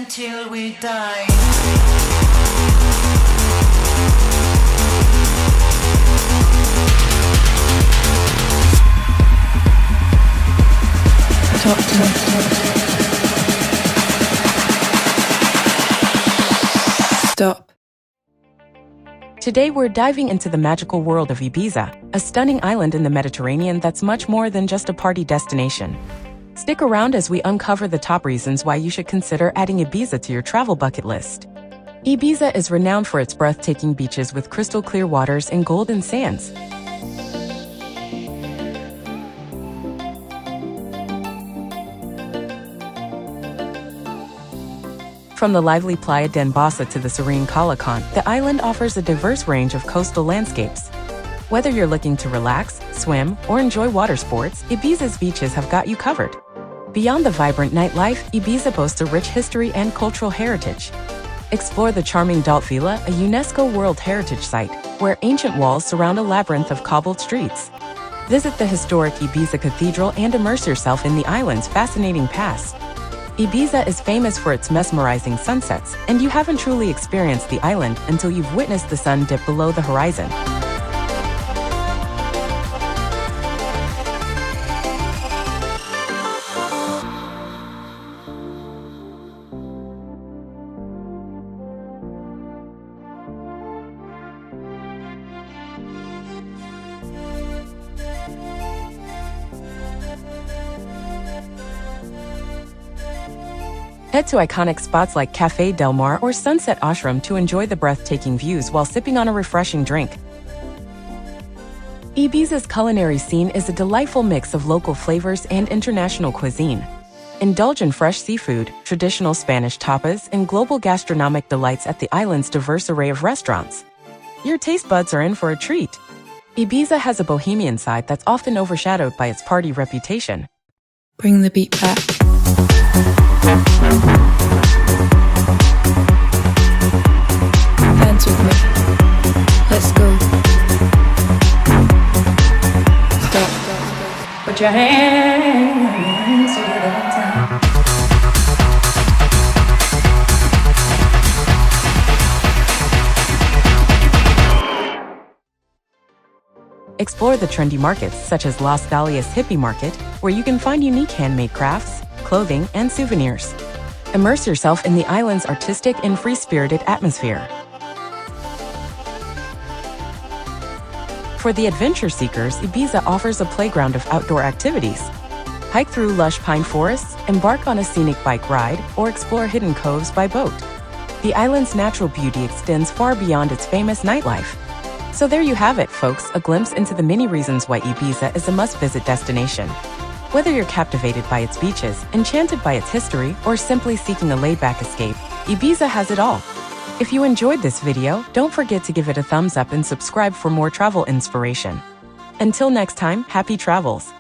until we die. Talk to me. Stop. Today we're diving into the magical world of Ibiza, a stunning island in the Mediterranean that's much more than just a party destination. Stick around as we uncover the top reasons why you should consider adding Ibiza to your travel bucket list. Ibiza is renowned for its breathtaking beaches with crystal clear waters and golden sands. From the lively Playa d'Enbassa to the serene Calacan, the island offers a diverse range of coastal landscapes. Whether you're looking to relax, swim, or enjoy water sports, Ibiza's beaches have got you covered. Beyond the vibrant nightlife, Ibiza boasts a rich history and cultural heritage. Explore the charming Dalt Villa, a UNESCO World Heritage Site, where ancient walls surround a labyrinth of cobbled streets. Visit the historic Ibiza Cathedral and immerse yourself in the island's fascinating past. Ibiza is famous for its mesmerizing sunsets, and you haven't truly experienced the island until you've witnessed the sun dip below the horizon. Head to iconic spots like Café Del Mar or Sunset Ashram to enjoy the breathtaking views while sipping on a refreshing drink. Ibiza's culinary scene is a delightful mix of local flavors and international cuisine. Indulge in fresh seafood, traditional Spanish tapas, and global gastronomic delights at the island's diverse array of restaurants. Your taste buds are in for a treat. Ibiza has a bohemian side that's often overshadowed by its party reputation. Bring the beat back. Dance with me. Let's go. Stop. Put your hands together one time. Explore the trendy markets such as Las Dalias Hippie Market, where you can find unique handmade crafts, clothing, and souvenirs. Immerse yourself in the island's artistic and free-spirited atmosphere. For the adventure seekers, Ibiza offers a playground of outdoor activities. Hike through lush pine forests, embark on a scenic bike ride, or explore hidden coves by boat. The island's natural beauty extends far beyond its famous nightlife. So there you have it, folks, a glimpse into the many reasons why Ibiza is a must-visit destination. Whether you're captivated by its beaches, enchanted by its history, or simply seeking a laid-back escape, Ibiza has it all. If you enjoyed this video, don't forget to give it a thumbs up and subscribe for more travel inspiration. Until next time, happy travels!